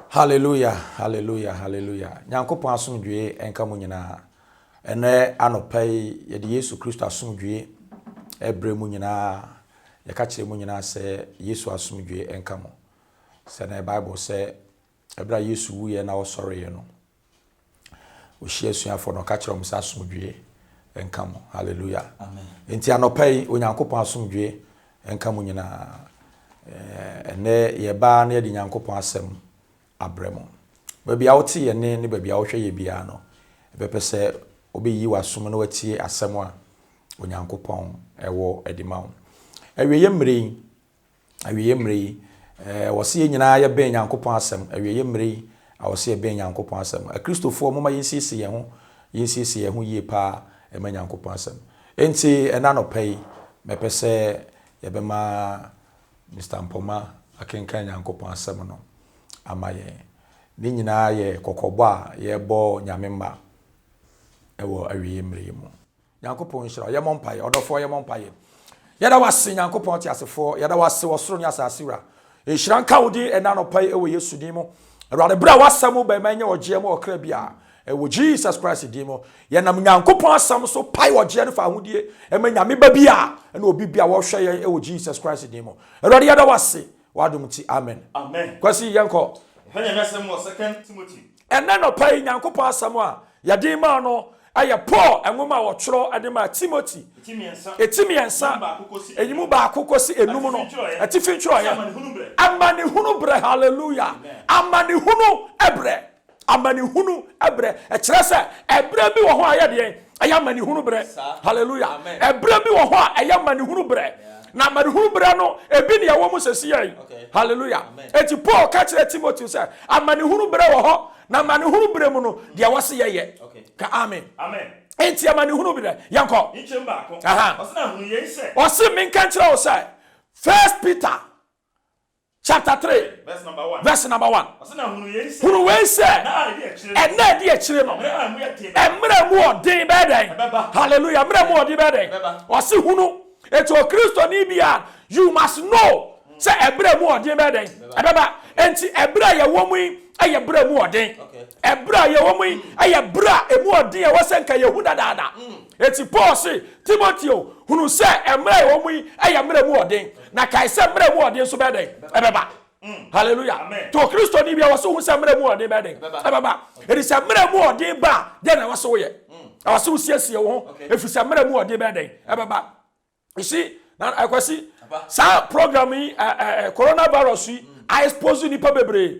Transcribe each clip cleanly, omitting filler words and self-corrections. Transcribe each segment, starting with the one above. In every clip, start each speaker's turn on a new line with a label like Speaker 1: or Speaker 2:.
Speaker 1: Hallelujah, hallelujah, hallelujah. Nyankopon asomdwe enka mu nyina. Ene anopai ye de Yesu Kristo asomdwe ebre mu nyina. Ye ka kire mu nyina se Yesu asomdwe enka mu. Se na Bible se ebra Yesu wuye na osore ye no. O hie suafo no ka kire mu sa asomdwe enka mu. Hallelujah.
Speaker 2: Amen.
Speaker 1: Enti anopai onyankopon asomdwe enka mu nyina. Ene ye ba na ye de nyankopon asem abremo baby awoti ye ne baby awhwe ye bia no ebepese obeyi wasom na watie asem a onyankopon ewo edima wo awiye mrei wose ye nyina ye ben nyankopon asem awiye mrei awose ye ben nyankopon asem a kristofo moma yinsisi ye ho ye pa ema nyankopon asem enti ena no pai mepese ye bema Mr. Mpoma akenkan nyankopon asem no amaye ni nyina ye kokobwa ye bo nyamemma ewo awiye mremu nyankopon nhira ye mompaye odofo ye mompaye yada wase nyankopon ti asefo yada wase wosoro ni asasira nhira nka wodi enanopai ewo Yesu dimo awade bra wasam ba manye oje mo okra bia ewo Jesus Christ dimo ye nam nyankopon asam so pai oje no fa hodie ema nyame ba bia na obi bia wo hwe ye ewo Jesus Christ dimo awade yada wase wadumti amen
Speaker 2: amen
Speaker 1: kwasi yanko
Speaker 2: hanya mesem wo 2 Timothy
Speaker 1: enne no pai nyankopon asam a yade ma no aye Paul enwoma wo tworo ade ma Timothy etimiensa enyimu ba akokosi enum no atifi tworo ye amani hunu bre hallelujah amani hunu ebre e kire se ebre bi wo ho aye de ayamani hunu bre hallelujah ebre bi wo ho ayamani hunu bre na marihunu bra no ebi ne yawo mu sesi yi hallelujah eti Paul ka kire Timothy say amani hunu bra wo ho na amani hunu bra mu no dia wase ye ka amen enti amani hunu bra yanko
Speaker 2: nchemba ko osina hunu ye se
Speaker 1: osi min kan kire wo say 1 Peter chapter 3 verse number 1
Speaker 2: osina hunu ye se
Speaker 1: hunu we se na di e kire no emre mu odin beden hallelujah emre mu odin beden osi hunu eto Kristo ni bia you must know say ebra mu odin beden ebeba enti ebra ye wo mu aye bra mu odin ebra ye wo mu aye bra emu odin e wosenka ye hu dadaada enti Paul say Timothy hunu say emra ye wo mu aye mra mu odin na kai say mra mu odin so beden ebeba hallelujah to Kristo ni bia wo so hu say mra mu odin beden ebeba eri say mra mu odin ba de na wo so ye awo so siesie wo efi say mra mu odin beden ebeba. You see, now I can see some programming coronavirus I expose you nipa bebre.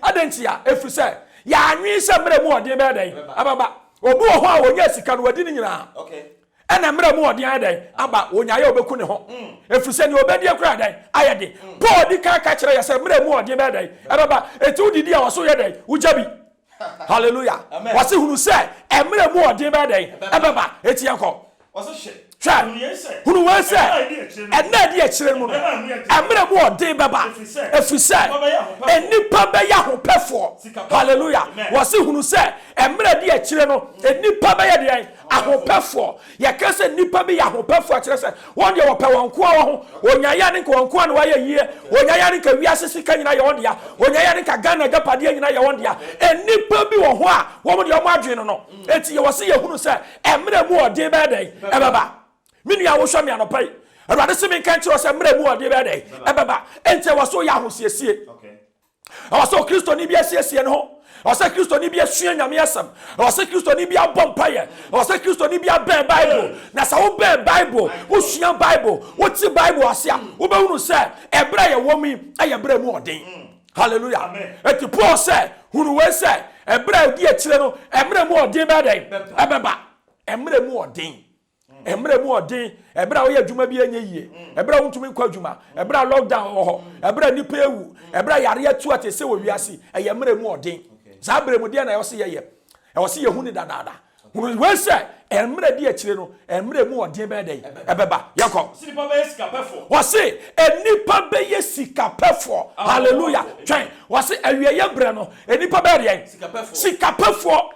Speaker 1: Adentia if you say ya anwi se mre mu odin be den ababa obu ho a wonya sika no wadi ni nyina. Okay. Ena mre mu odin aden aba wonya ye obeku ne ho. If you say ni obedi akura den ayede. Paul di ka kire ya se mre mu odin be den ababa eti udidi a waso ye den ujabi. Hallelujah. Wase hunu se emre mu odin be den ababa eti yanko.
Speaker 2: Wase she
Speaker 1: hunu we se ena di e kire mu no emre mu odin beba efise enipa be ya hopefo hallelujah wase hunu se emre di e kire no enipa be ya de ahopefo ye kase nipa be ya hopefo a kire se won de wo pe won ko wo onyaya ne ko won ko na wa ye yie onyaya ne ka wiase sika nyina ye won dia onyaya ne ka Ghana gapade nyina ye won dia enipa bi wo ho a wo mo de o mo adwen no enti ye wase ye hunu se emre mu odin be den ebeba minu ya wo hwa me anopai awade se me kan kire se mre mu ode be dey ebeba ente waso ya ahosiesie awaso Kristo ni bia siesie no ho awaso Kristo ni bia sua nyame asem awaso Kristo ni bia bompaye awaso Kristo ni bia ben Bible na sa wo ben Bible wo sua Bible wo ti Bible asia wo be hunu se ebra ye wo mi aye bra mu ode hallelujah eti Paul se hunu we se ebra di e kire no emre mu ode be dey ebeba emre mu ode emre mu odin ebra wo ye adwuma bi enye yie ebra wo ntumi kwa adwuma ebra lockdown wo ho ebra nipa ewu ebra yare atu atese wo wiase eye emre mu odin za bre mu de na yo se ye e wo se ye hu ni dadaada hunu we se emre di akire no emre mu odin be dey ebeba yakọ
Speaker 2: nipa be sika pefo
Speaker 1: wo se enipa be ye sika pefo hallelujah twen wo se awie ye bre no enipa be dey sika pefo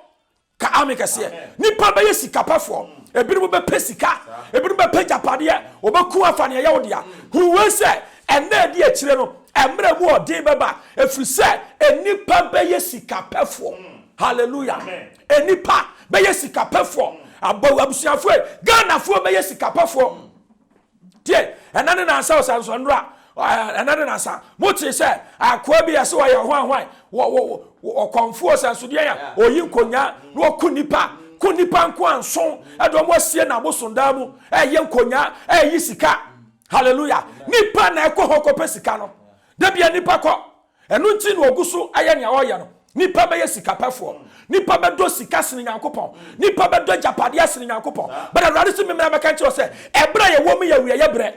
Speaker 1: ka amikase nipa be ye sika pefo ebiru be pesika ebiru be pejapade obeku afane ye wodia hu we se ene di di akyire no emre mu odin beba efiri se enipa beye sika pefo hallelujah enipa beye sika pefo abusuafo Ghana fo beye sika pefo tie enane na ansa osanso ndra enane na ansa moti se akwa bi ase wo ye hwan wo konfo osanso de ya oyi nkonya no kunipa nko anson edom wasie na bosonda mu eye nkonya eyi sika hallelujah nipa na ekohokope sika no da bia nipa ko enu nti no oguso aye ne awoye no nipa be sika pefo nipa be do sika sene Nyankopon nipa be do japade asene Nyankopon but awurade se memra meka nti o se ebra ye wo mu ye wiye bre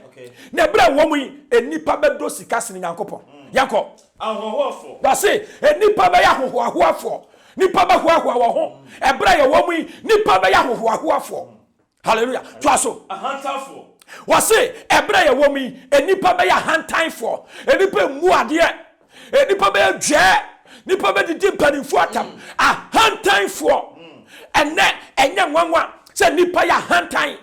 Speaker 1: na ebra wo mu enipa be do sika sene Nyankopon yanko
Speaker 2: ahohofo
Speaker 1: ba se enipa be ya hohoafo nipa be hohoa wo ho ebra ye wo mu nipa be ya hohoafo hallelujah to aso
Speaker 2: ahantafo
Speaker 1: wase ebra ye wo mu enipa be ya hantanfo enipa mu ade enipa be dwe nipa be didi mpanimfo atam ahantanfo enne enya nwanwa se nipa ya hantan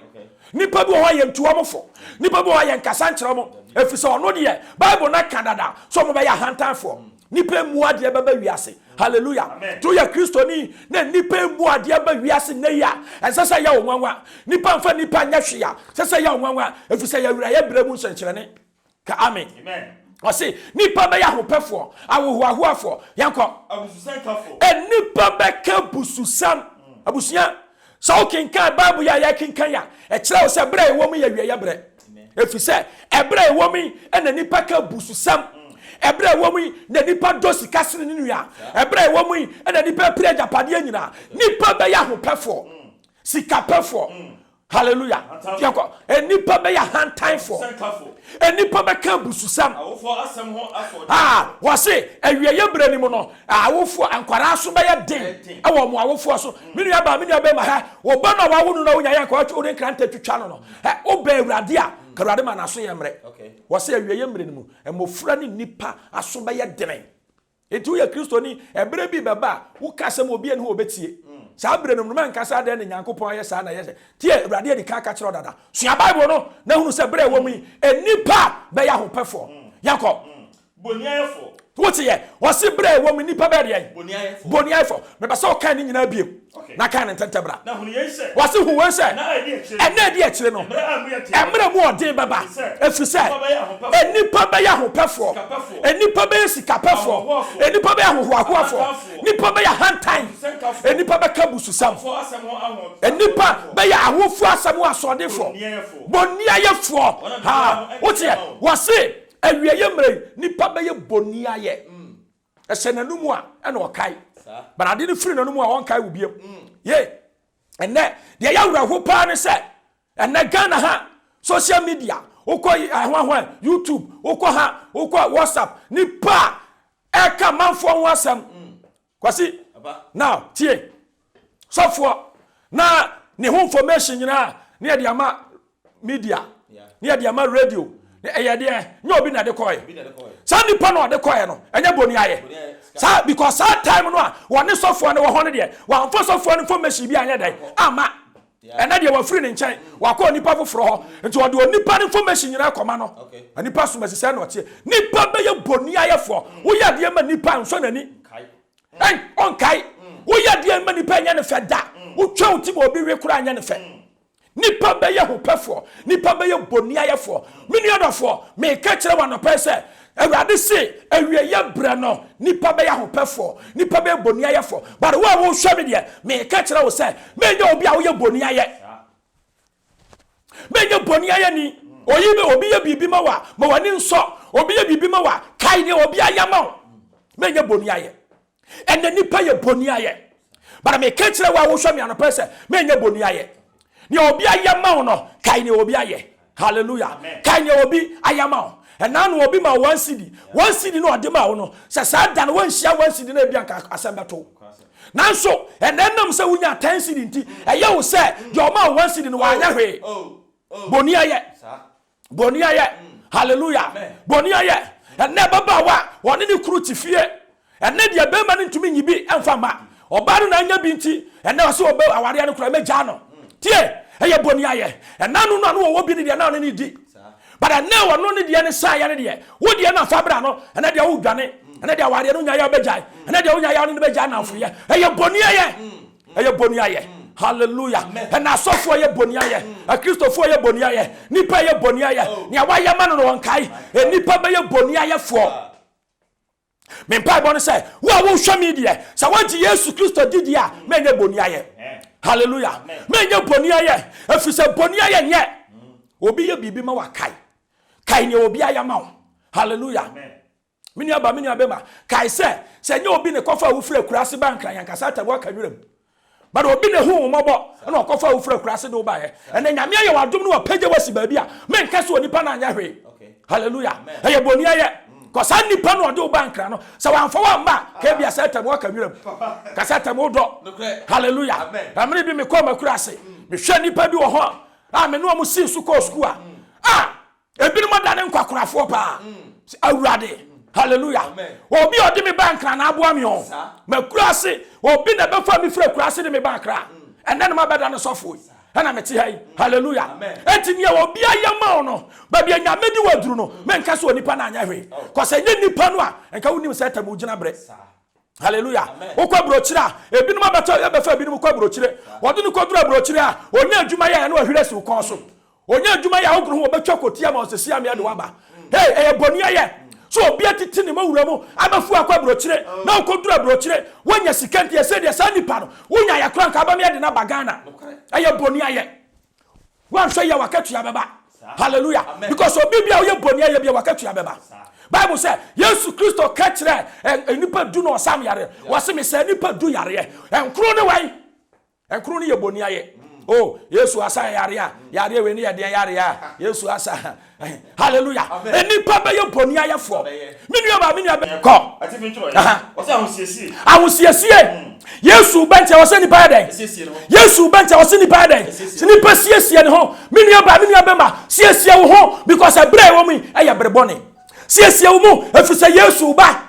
Speaker 1: nipa bi ho ye ntuomfo nipa bi ho ye nkasa nkyeremo efise ono de bible na kadada so mo be ya hantanfo nipa mu ade baba wiase hallelujah to ya kristo ni na nipa mu ade baba wiase na ya ensesa ya nwanwa nipa mfa nipa nya hwea sesa ya nwanwa efise ya wura ya bremu nsenkyerene ka amen wase nipa be ya hopefo awohoahoafo yanko
Speaker 2: abususankafo
Speaker 1: nipa be ka bususam abusuya so kinkan bible ya kinkan ya kire wo se bre wo mu ya wiye bre efise ebre wo mu na nipa ka bususam ebre wo mu na nipa dosi kasere ni nua ebre wo mu na nipa pre japade anyina nipa be ya hopefo sika pefo hallelujah yanko enipa be ya hantanfo enipa be ka bususam
Speaker 2: awofo asem ho afọ
Speaker 1: wase awieye brani mu no awofo ankwara so be ya den ewo mo awofo so minu aba ma ha wo ba na wawo nu na wonya yanko o den kranta twitwa no o ba awurade a kawurade ma na so ye mre wase awieye brani mu emofura ni nipa aso be ya den etu ya kristo ni ebre bi beba wo kasem obi ene ho obetie sa brenu no man kasa de ne Nyankopon aye sa na ye tie awurade di ka kire dada sua bible no na hunu se bre wo mu enipa be ya hopefo yakọ
Speaker 2: boniayefo
Speaker 1: wote ye wose bre wo mu nipa be de boniayefo me ba so kan ni nyina biem na kan ne tentebra
Speaker 2: na hunu ye se
Speaker 1: wose hu we se ena di akire no emre mu odin baba efise enipa be ya hopefo enipa be sika pefo enipa be hohoahoafo nipa be ya hantan enipa be kabususam enipa be ya ahofu asam asodefo boniayefo ha wote ye wose awieye mre nipa be ye boniaye esenanum a ena okai banade ne firi nanum a wonkai wo biem ye enne de ya wura ho pa ne se enne Ghana ha social media ukọ ahwa YouTube ukọ ha ukọ WhatsApp nipa eka manfo ho asam kwasi now tie sofo na ne ho information nyina ne de ama media ne de ama radio eye de nya obi na de koy sa nipa no de koy no enya boni aye sa because that time no a woni sofo ne wo ho ne de wa mfo sofo ne information bi anya dai ama ena de wa free ne nchen wa ko nipa foforo ho nti wo de onipa information nyina koma no anipa so masese na otie nipa be ye boni aye fo wo ya de ma nipa nso nani kai on kai wo ya de ma nipa nya ne fe da wo twa uti mo obi we kura anya ne fe nipa be ye hopefo nipa be ye boni aye fo minu adofo me ka kire wa no pese awurade se awieye bre no nipa be ye hopefo nipa be boni aye fo but wo hwe me de me ka kire wo se me nya obi a wo ye boni aye me nya boni aye ni oyi be obi ye bibi ma wa ma wani nso obi ye bibi ma wa kai ne obi aya ma me nya boni aye ene nipa ye boni aye but me ka kire wa wo hwe me anopɛ se me nya boni aye ni obi ayama no kai ni obi aye hallelujah kai ni obi ayama ena no obi ma 1 cedi no ode ma wo no se sa da no wanhia 1 cedi na bia nka asembeto nanso enenam se wunya 10 cedi nti eye wo se de o ma 1 cedi no wa anya hwe boni aye hallelujah boni aye ena baba wa woni ni kru tifie ena de be ma ntumi nyibi emfa ma oba no na anya bi nti ena wo se oba aware ya no kura meja no tie eye boni aye enanu no no wo bi ni de na no ni di but now no need the say ya ne de wo de na fa bra no na de wo dwane na de aware no nya ya begai na de wo nya ya no begai na afo ye eye boni aye hallelujah and na sofo ye boni aye a Christopher ye boni aye nipa ye boni aye ne wa ye ma no wonkai nipa be ye boni aye fo me pa bon say wo hwa media say want Jesus Christ didi a me nye boni aye hallelujah me nye boni aye afise boni aye nye obi ye bibi ma wa kai ne obi aye ma hallelujah mini aba ma kai say nye obi ne kofa wo fira kurase bankran yankasa ta wo kanwuram but obi ne hu mobo na okofa wo fira kurase do ba ye ene nyame aye wadom no wa page wasi ba bi a me nka so onipa na anya hwe hallelujah eye boni aye ko san nipa no do bankran no se wanfa wa mba ka bia sa ta wo kanwuram ka sa ta mo do hallelujah amre bi me ko makurase me hwa nipa bi wo ho me no mo si su ko school ebi no madane nkwakorafo pa awurade hallelujah obi odi me bankra na aboa me on makurase obi na befa me fira kurase de me bankra enne no mabeda no sofo ana meti hai hallelujah enti ne obi ayama no ba bia nyame di waduru no menka so onipa na anya hwe ko se nye nipa no a enka wonim se tamu gina bre hallelujah okwa brochira ebi no mabeto ya befa ebi no kwa brochire wodi no kodura brochire a onya adwuma ya na wahwire si ukon so onya adwuma ya ogro ho obetwa kotia ma osesi am ya de waba hey boni aye so obi atiti ne mawura mu abafu akwa brochire na okodura brochire wonya sikenti ese de sanipa no wonya yakra nka aba me de na bagana aye boni aye wan so ya wakatu ya baba hallelujah because obi bia wo boni aye bia wakatu ya baba Bible say Yesu Kristo kachire enipa du no sam yare wase me say enipa du yare enkro ne wai enkro ne ye boni aye oh Yesu asa yare we ne ye den yare ya Yesu asa hallelujah enipa be ye boni aye fo menua ba ko
Speaker 2: ati fi ntro wase ahosiesie Yesu benche wase ni pa den Yesu benche wase ni pa den nipa siesie ne ho menua ba ma siesie wo ho because ebre wo mu eye brebone siesie wo mu efise Yesu ba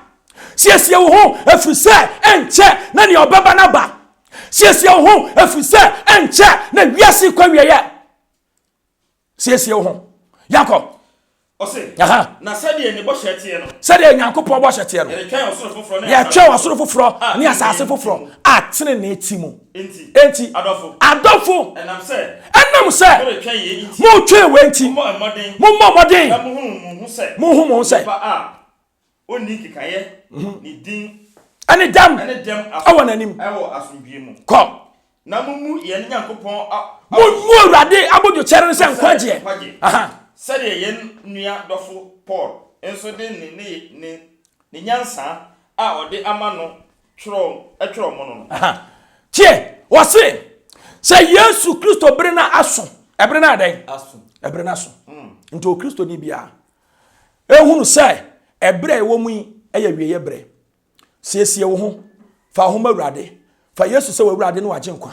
Speaker 2: siesie wo ho efise enche na ne obeba na ba siesie wo ho efise enche na wiase kwawiye siesie wo ho Yakob ose na sade ne bo hyetie no
Speaker 1: sade Nyankopon bo hyetie no ya twa wasoro foforo ne asase foforo atene na etimu enti adofo enam se mo twa we enti mo modin mo hu se
Speaker 2: oni kikaye ni din
Speaker 1: ani dam awo nanim
Speaker 2: awo asundwie mu
Speaker 1: ko
Speaker 2: na mumu ye Nyankopon
Speaker 1: mo Awurade abojo chere ne se nkwaje
Speaker 2: sade yen nua dofo Paul enso de ne nyansa a ode ama no twro mo no
Speaker 1: tie wose se Yesu Kristo bere na aso ebre na adan ebre na aso nto Kristo ni bia ehunu se ebre wo mu eye wieye bre siesie wo ho fa ho ma Awurade fa Yesu se wo Awurade no agye nkwa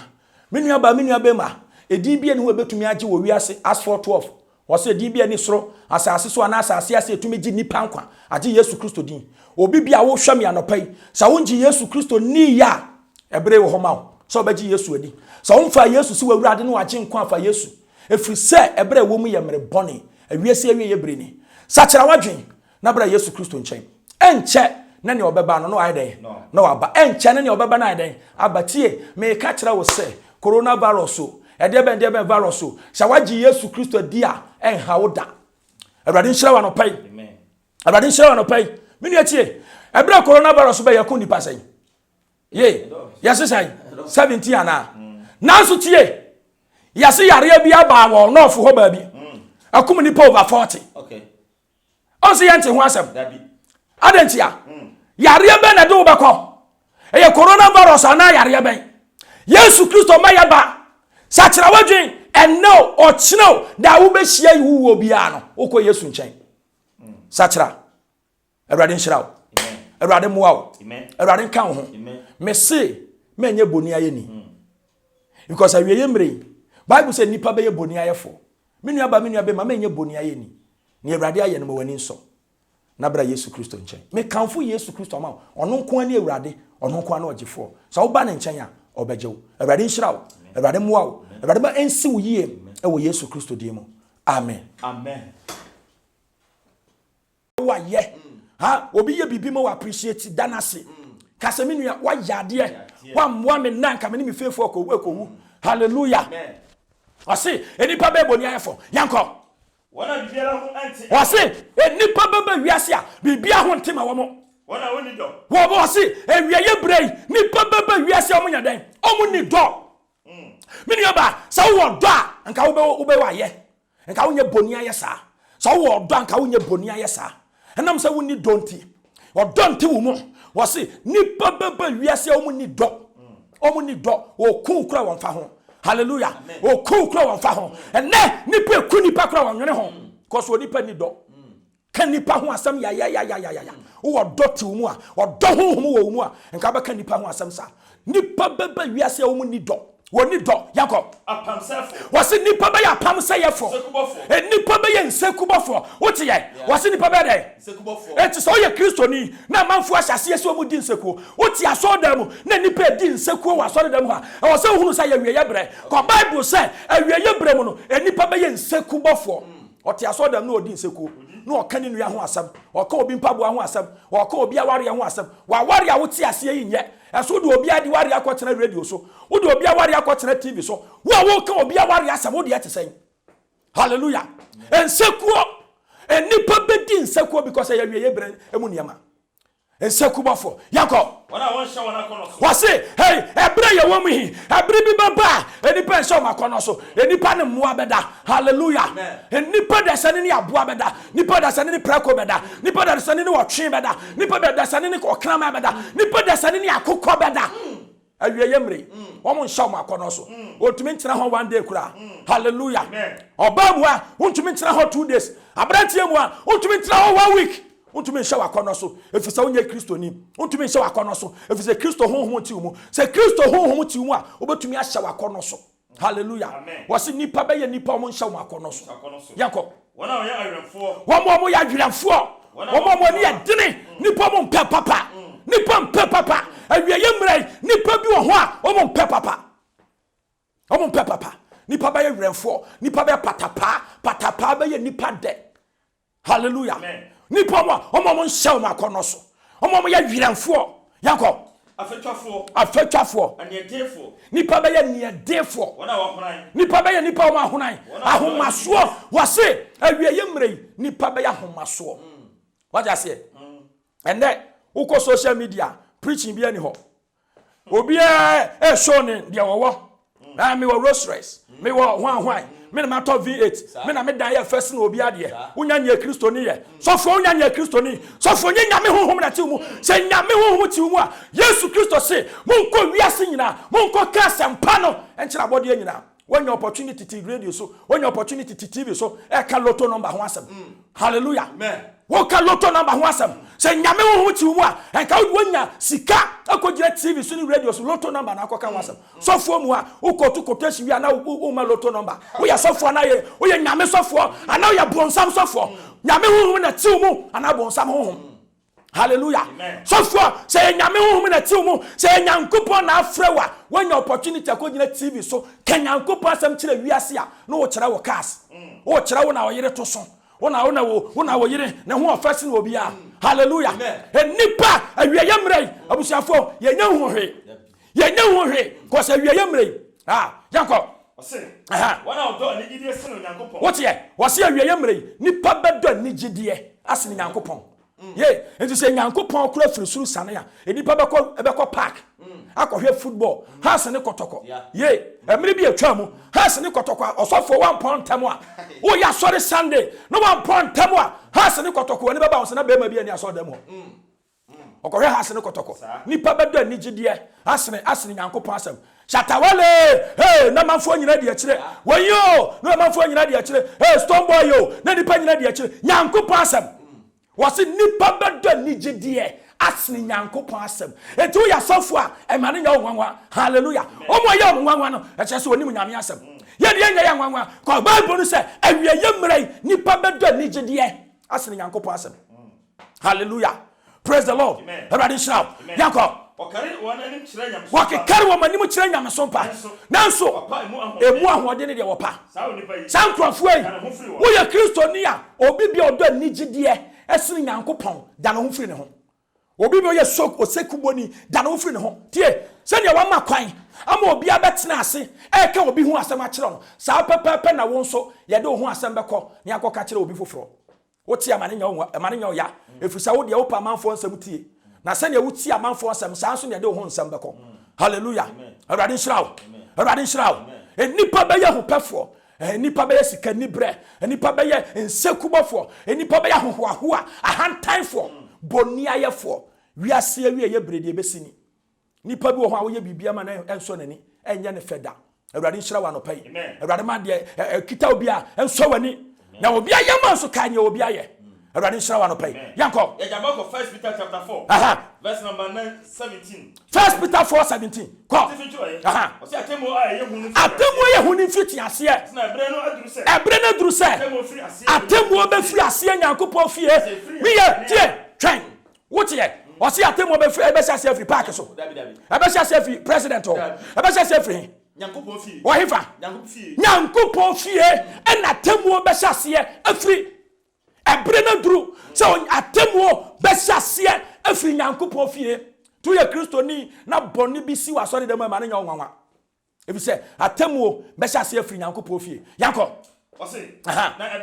Speaker 1: menua ba ma edi bia ne wo betumi agye wo wiase as for 12 wose di bia ni soro asase so ana asase ase etumi gi nipa nkwa agye Yesu Kristo din obi bia wo hwam ya nopai sa wongi Yesu Kristo ni ya ebre wo ho ma so bagye Yesu adi sa wonfa Yesu se wo Awurade no agye nkwa fa Yesu efri se ebre wo mu ye mere bone awiase awie ye bre ni sachira wadwen na bra Yesu Kristo nchen enche na ne obeba no ayden no aba enche na ne obeba na ayden abatie me ka kira wo se coronavirus edebe virus sha wagye Yesu Kristo dia enha woda Awurade nhyira wa no pai amen Awurade nhyira wa no pai mini atie ebra coronavirus be yakuni pasen ye yase sai 17 ana nanso tie yase yare bia ba wo no fo ho ba bi akum ni pa over 40
Speaker 2: okay
Speaker 1: onse yante ho asem adentia yare be na de wo beko eye coronavirus ana yare be Yesu Kristo ma ya ba sachira wadwen eno ochino da wo be hia yi wo bia no okọ Yesu nchen sachira Awurade nhyira wo amen Awurade moa wo amen Awurade kan ho amen me se menye boni aye ni because awieye mre Bible say nipa be ye boni aye fo menua be ma menye boni aye ni ne Awurade aye no ma wani nso na bra Yesu Kristo nchen me kanfo Yesu Kristo ma ono nko ani Awurade ono nko ana ogefo so wo ba ne nchen a obejewo Awurade nhyira wo Awurade moa wo Awurade ba ensi wo yie e wo Yesu Kristo die mu amen
Speaker 2: amen wa ye ha obi ye bibi mo appreciate danase kaseminu ya wa yade wa mwa me nanka me ni me fefo ko hallelujah ase enipa be boni ayefo yanko
Speaker 1: wona bibiara ho anti
Speaker 2: ase enipa be wiase a bibia ho ntema wo mo
Speaker 1: wona woni do
Speaker 2: wo bo ase ewieye brei nipa be wiase o mo nyaden o mo ni do mini oba sa wo do a nka wo be wa ye nka wo nye boni aye sa sa wo do nka wo nye boni aye sa enam sa wo ni donti o donti wo mo wo se nipa be wiase o mo ni do o mo ni do o ku kura won fa ho hallelujah o ku kura won fa ho ene nipa ku nipa kura won nwene ho cause o nipa ni do kan nipa ho asam ya wo do ti wo mu a o do ho wo mu a nka ba kan nipa ho asam sa nipa be wiase o mo ni do woni do yakọ
Speaker 1: apamsefo
Speaker 2: wasi nipa be ya apamsefo nipa be ye nsekubofo wote ye wasi nipa be dey
Speaker 1: nsekubofo
Speaker 2: eti so ye kristoni na manfo ahyase so mu di nsekuo wote asodam na nipa di nsekuo wa asodam ha e wose hunu sa ye wieye bre ko bible say wieye bre mu no nipa be ye nsekubofo wote asodam na odi nsekuo na okani nua ho asam oka obi mpabo ho asam oka obi aware ho asam wa ware a wote ase yi nye eso do obi adi ware akotena radio so wo do obi aware akotena TV so wo ka obi aware asam wo de etesen hallelujah ensekuo enipa bedi nsekuo because ya wieye bre emu niama ensekubofo yakob
Speaker 1: wana won sha wana kono so
Speaker 2: wase hey ebre ye wo mu hi ebre bi baba enipa sha ma kono so enipa ne moa beda hallelujah enipa da sane ne aboa beda nipa da sane ne prako beda nipa da sane ne wotwe beda nipa da sane ne kokran beda nipa da sane ne akokọ beda awie yemre wo mu sha ma kono so otumi ntena ho one day kura hallelujah oba mu a ontumi ntena ho 2 days abrantie mu a ontumi ntena ho 1 week untumi nhyɛ wakono so efisa onye kristo ni untumi nhyɛ wakono so efisa kristo honhom ti mu se kristo honhom ti mu a obetumi ahyɛ wakono so hallelujah wasi nipa be ye nipa mo nhyɛ wakono so yakɔ
Speaker 1: wona wo ya awrenfo
Speaker 2: wo mo ya adwerɛfo wo mo ni adene nipa mo mpɛ papa nipa mpɛ papa awieye mrai nipa bi wo ho a wo mo mpɛ papa wo mo mpɛ papa nipa be ye awrenfo nipa be patapa be ye nipa de hallelujah nipa mo omo nhyɛ wo makono so omo ya dwiranfo yakɔ afetwafo
Speaker 1: anedefo
Speaker 2: nipa be ye nedefo
Speaker 1: wona wo honan
Speaker 2: nipa be ye nipa wo ahonan ahomaso wase awieye mrei nipa be ye ahomaso waja se ende uko social media preaching bi ani ho obi show ne de wo na me wo Rolls-Royce me wo hwan me na mato V8 me na me dan ye first na obi ade unya nya kristo ni ye sofo unya nya kristo ni sofo nya nyame honhom na ti mu se nyame honhom ti mu a Yesu Kristo se monko wiase nyina monko ka sempa no enkyira bode nyina when your opportunity to radio so when your opportunity to TV so e ka lotto number ho asem hallelujah amen wo ka lotto number ho asem se nyame honhom ti mu a enka wonya sika akogire TV so ni radio so lotto number na akoka ho asem sofo mu a ukotu quotation wi ana wo ma lotto number wo ya sofo na ye wo ya nyame sofo ana wo ya bonsam sofo nyame honhom na ti mu ana bonsam honhom hallelujah sofo se nyame honhom na ti mu se nyankopon na afrewa when your opportunity akogire TV so kanyankopon asem kire wiase a no wo kire wo cars wo kire wo na wo yire to so wona wo yire na ho ofase na obi a hallelujah enipa awieye mrei abusiafo yenya ho hwe ko se awieye mrei yakọ
Speaker 1: ose wana odo anigide se no nyankopon
Speaker 2: wote ye wose awieye mrei nipa bedo anigide asene nyankopon ye enti se nyankopon kura firi suru sane ya enipa beko park akọhwe football ha ne kotoko ye emiri bi atwa mu ha ne kotoko osofo 1 pound tamo a wo ya sorry Sunday no 1 pound tamo a ha ne kotoko ne baba won se na be ma bi ani asodam ho okọhwe ha ne kotoko nipa bedo anigide asene nyankopon asem Shatawale hey na manfo nyina de akire wayo na manfo nyina de akire hey stone boy yo na nipa nyina de akire nyankopon asem wase nipa bedo anigide asini nyankopon asem etu ya sofo a emane nya onwanwa hallelujah omo ya onwanwa no eche se onim nyame asem ye de nya ya onwanwa ko bible no se awieye mrai nipa bedo anigide asini nyankopon asem hallelujah praise the Lord everybody shout yakọ
Speaker 1: okare wona nim kire nyame
Speaker 2: so wakare wo manim kire nyame so pa nanso emu ahode ne de wo pa sankrofo yi wo ye kristo ni a obi bia odo anigide esini nyankopon da no mfiri ne ho obi be ye sok osekuboni da no mfiri ne ho tie se ne wa makwan ama obi abetena ase eka obi hu asem a kire no sa pepepe na wo nso ye de hu asem beko ne akoka kire obi foforo wo tie amane nya ya efisa wo de wo pa manfo nsem tie na se ne wo tie amanfo nsem sa nso ne de hu nsem beko hallelujah awurade nshirawo enipa be ye hu pefo enipa be ye sika ni bre enipa be ye nsekubofo enipa be ye hohoahoa ahantanfo boni ayefo wiase awie ye brede besini nipa bi wo ho a wo ye bibia ma na enso nani enye ne feda awurade nshirawo anopai awurade ma de kita obi a enso wani na obi aye ma so kanye obi aye awurade nshirawo anopai yanko
Speaker 3: Ejabako 1 Peter chapter 4 verse number 17
Speaker 2: 1 Peter 4:17 ko
Speaker 3: Osi atemu a ye hunu
Speaker 2: atemu ye hunu fiti ase
Speaker 3: na ebre no aduru se
Speaker 2: atemu be firi ase nyankopon fie mi ye tie twen wote ye osi atemu be firi ebe ase firi park so ebe ase firi president o ebe ase firi
Speaker 3: nyankopon fie
Speaker 2: wo hefa nyankopon fie en atemu be ase afiri ebre na duru so atemu be ase afiri nyankopon fie tu ye kristoni na boni bi si wasori dem ma ne nya onwanwa ebi se atemu be ase afiri nyankopon fie yanko
Speaker 3: osi na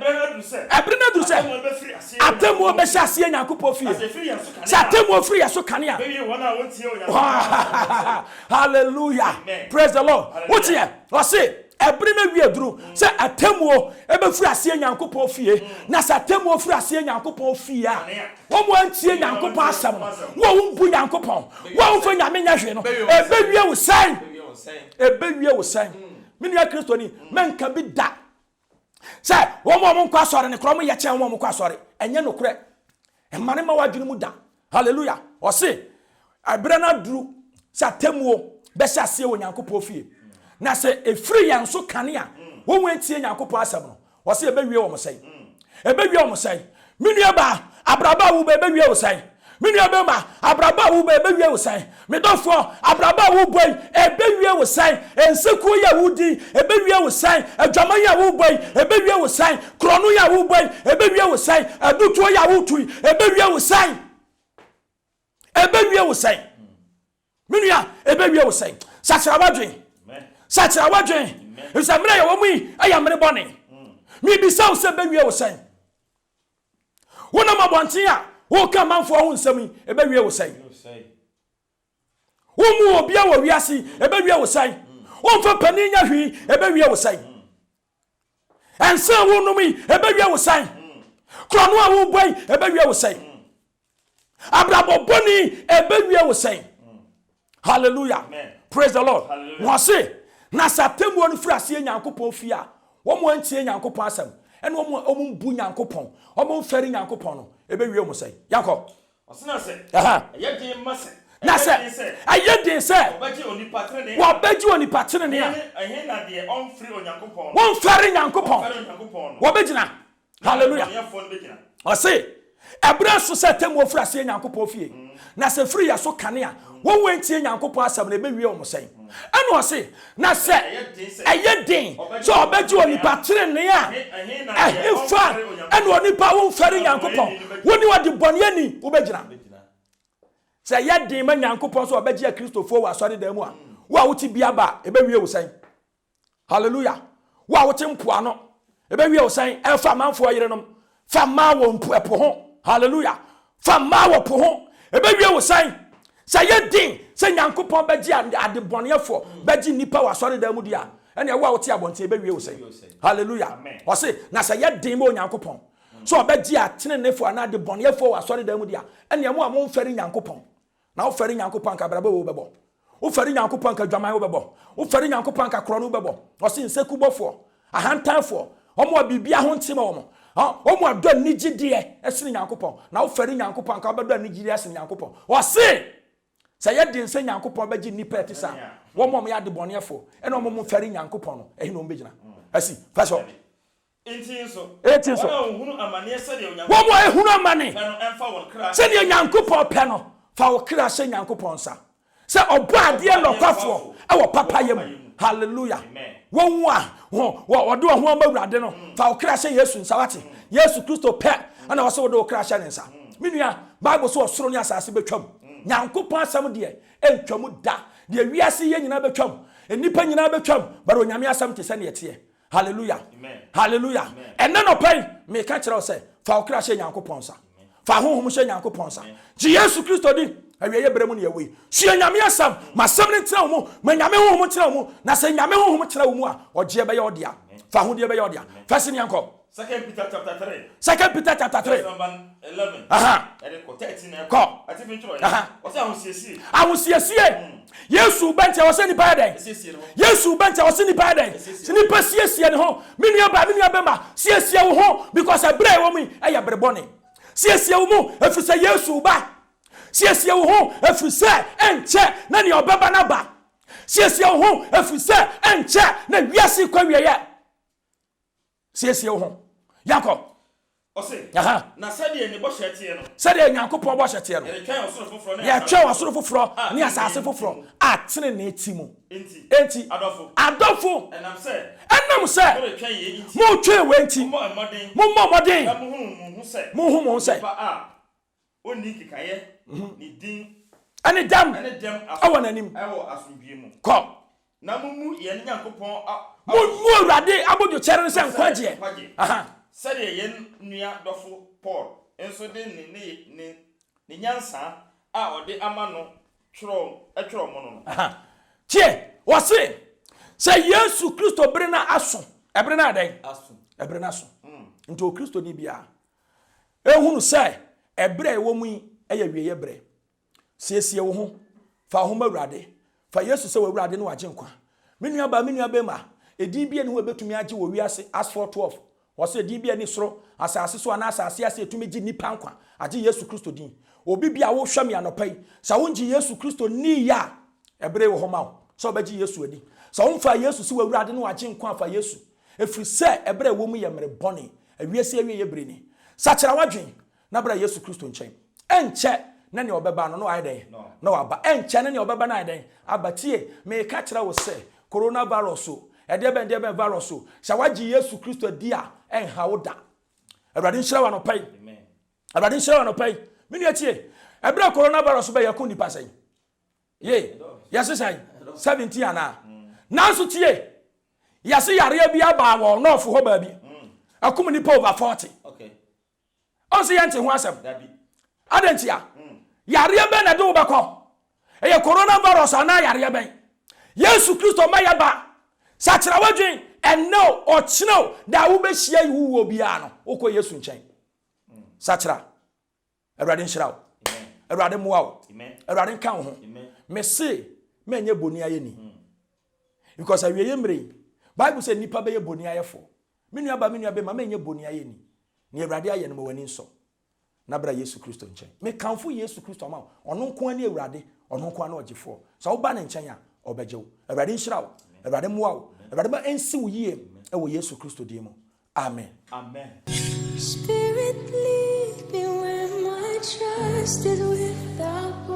Speaker 3: ebre na duru se
Speaker 2: atemu be ase nyankopon fie se atemu firi yaso kanea hallelujah praise the Lord what ye osi ebre na wi aduru se atemu ebe firi ase nyankopon fie na se atemu firi ase nyankopon fie a wo mo antie nyankopon asem wo mbu nyankopon wo mfa nyame nya hwe no ebe wie wo san minu ya kristoni menka bi da se wo mo nkwa sore ne krom ye chen wo mo kwa sore enye nokure emane ma wadwene mu da hallelujah osi ebre na duru se atemu be se ase wo nyankopon fie na se efiri ya nso kanea wo wantie nyankopon asem no wo se ebe wie wo mo sai minu aba abraba wo ebe wie wo sai minu aba ma abraba wo ebe wie wo sai medofo abraba wo boy ebe wie wo sai enseku ya wudi ebe wie wo sai adwaman ya wo boy ebe wie wo sai krono ya wo boy ebe wie wo sai adutuo ya wo tui ebe wie wo sai minu ya ebe wie wo sai Sachira wadwen esa mre ya wo mu aya mre bone mi bi saw se be wie wo sai wona mabonten a wo ka manfo ho nsam ebe wie wo sai wo mu obi a wo wiase ebe wie wo sai wo fa pani nya hwi ebe wie wo sai ensa wo no mi ebe wie wo sai krono a wo boy ebe wie wo sai abrabo boni ebe wie wo sai hallelujah praise the Lord wo say na satemu onu firi ase nyankopon fie a wo mo antie nyankopon asem ene wo mo mbu nyankopon wo mo feri nyankopon no ebe wie mo sai yakọ
Speaker 3: osina se ye mase
Speaker 2: na se ayedin se wo beji oni patrene ne a
Speaker 3: ehe na de on firi onyankopon
Speaker 2: wo feri nyankopon wo begina hallelujah o se ebra so satemu firi ase nyankopon fie na se firi ya so kanea wo wantie nyankopon asem na ebe wie mo sai eno se na se ayedin so obeji oni patrene a efa eno oni pa wo feri nyankopon woni wadi boniani wo begina se ayedin ma nyankopon so obeji a kristofo wa asori da mu a wo a wuti bia ba ebe wie wo sai hallelujah wo a wuti mpoano ebe wie wo sai efa manfo yerenom fa ma wo mpo epo ho hallelujah fa ma wo po ho ebe wie wo sai sayedin se nyankopon beji ade bonefo beji nipa wasori da mu dia ene wo a wote abonte ebe wie wo sai hallelujah o se na sayedin mo nyankopon so beji atenenefo na ade bonefo wasori da mu dia ene mo a mo mferi nyankopon na wo feri nyankopon ka braba wo bebo wo feri nyankopon ka dwaman wo bebo wo feri nyankopon ka krono bebo o se nsekubofo ahantanfo omo bibia ho ntema omo omo ado anigide esene nyankopon na wo feri nyankopon ka bedo anigide esene nyankopon o se sayedin se nyankopon beji nipa etisa wo mom ya de bonefo ene mom feri nyankopon no ehi no mbegina asi faso entinso
Speaker 3: wo hunu amane se de onyankopon
Speaker 2: wo mo ehunu amane
Speaker 3: emfa won kra
Speaker 2: se de nyankopon pe no fa wo kra se nyankopon sa se obo ade no kwafo e wo papa yam hallelujah won wa do ho amba wurade no fa okra hye Yesu nsawate Yesu Kristo pe ana wo se wo do okra hye ne nsa menua Bible so osoro ne asase betwam Nyankopon asam de entwam da de wiase ye nyina betwam enipa nyina betwam bare onyame asam te se ne yete hallelujah
Speaker 3: amen
Speaker 2: hallelujah enne no pai me ka kire wo se fa okra hye Nyankopon sa fa honhom hye Nyankopon sa ji Yesu Kristo di awiye bremu ne yawe sua nyame asam masam ne tira wo mu ma nyame honhom tira wo mu na se nyame honhom tira wo mu a oje be ye odia fa ho de be ye odia first ni anko
Speaker 3: 2 Peter chapter 3
Speaker 2: 2 Peter chapter 3
Speaker 3: number 11 ede ko 13
Speaker 2: ko
Speaker 3: ati finchro o se
Speaker 2: ahosiesie Yesu bente wo se ni pa den Yesu bente wo se ni pa den se ni pa siesie ne ho menua ba ma siesie wo ho because abre wo mu e ya brebone siesie wo mu efisa Yesu ba siesie wo ho efisa enche na ne obeba na ba siesie wo ho efisa enche na wiase kwa wiye siesie wo ho Jacob
Speaker 3: Ose na sade ni bo hyetie no
Speaker 2: sade Nyankopon bo hyetie no
Speaker 3: ye twa osoro foforo
Speaker 2: ye twa osoro foforo ne asase foforo atene na etimu enti adofo
Speaker 3: enam se
Speaker 2: mo twa we enti mo modern mo hu se
Speaker 3: oni kikaye ni din
Speaker 2: ani dam awo nanim
Speaker 3: awo asundue mu
Speaker 2: ko
Speaker 3: na mumu ye Nyankopon
Speaker 2: mo Awurade abojo chere ne se nkwaje
Speaker 3: sade ye nua dofo Paul enso de ne nyansa a ode amano tworo mo no
Speaker 2: tie wo se Yesu Kristo bere na aso ebre na adan ebre na aso nto Kristo ni bia ehunu se ebre wo mu eye wieye bre siesie wo ho fa ho Awurade fa Yesu se wo Awurade no wagye nkwa menua ba ma edi bia ne wo betumi agye wo wiase as for 12 wose di bia ni soro asase so ana asase ase etumi gi nipa nkwa agye Yesu Kristo din obi bia wo hwam ya nopai sa wonji Yesu Kristo ni ya ebre wo homa so bagye Yesu adi sa wonfa Yesu si wo Awurade no wagye nkwa fa Yesu efri se ebre wo mu ye mere bone awiase awie ye bre ni sa kyera wadwen na bra Yesu Kristo nchen enche na ne obeba no ayden no waba enche na ne obeba na ayden abatie me ka kyera wo se coronavirus ede ben virus sha wagye Yesu Kristo dia enhawoda Awurade nhyira wa no pai amen Awurade nhyira wa no pai menu atie ebra coronavirus ba yakuni pasai ye yasesai 70 ana nanso tie yase yare bia ba wo no fo ho ba bi akum ni pa over 40
Speaker 3: okay
Speaker 2: onse yente ho asem adentia yare be na de wo bakọ eye coronavirus ana yare be Yesu Kristo ma yaba sa kyera wadwen eno ochino da wo be hia yi wo bia no okọ Yesu nchen sa kyera Awurade nhyira wo Awurade moa wo Awurade nka wo ho me se menye boni aye ni because awie yemre Bible say nipa be ye boni ayefo menua be ma menye boni aye ni Awurade aye no ma wani nso na bra Yesu Kristo nchen me kanfo Yesu Kristo ma ono nko ani Awurade ono nko ani ogefo so wo ba ne nchen a obegye wo Awurade nhyira wo Awurade moa wo Awurade ba ensi wo yie e wo Yesu Kristo di mu amen
Speaker 4: Spirit lead me where my trust is without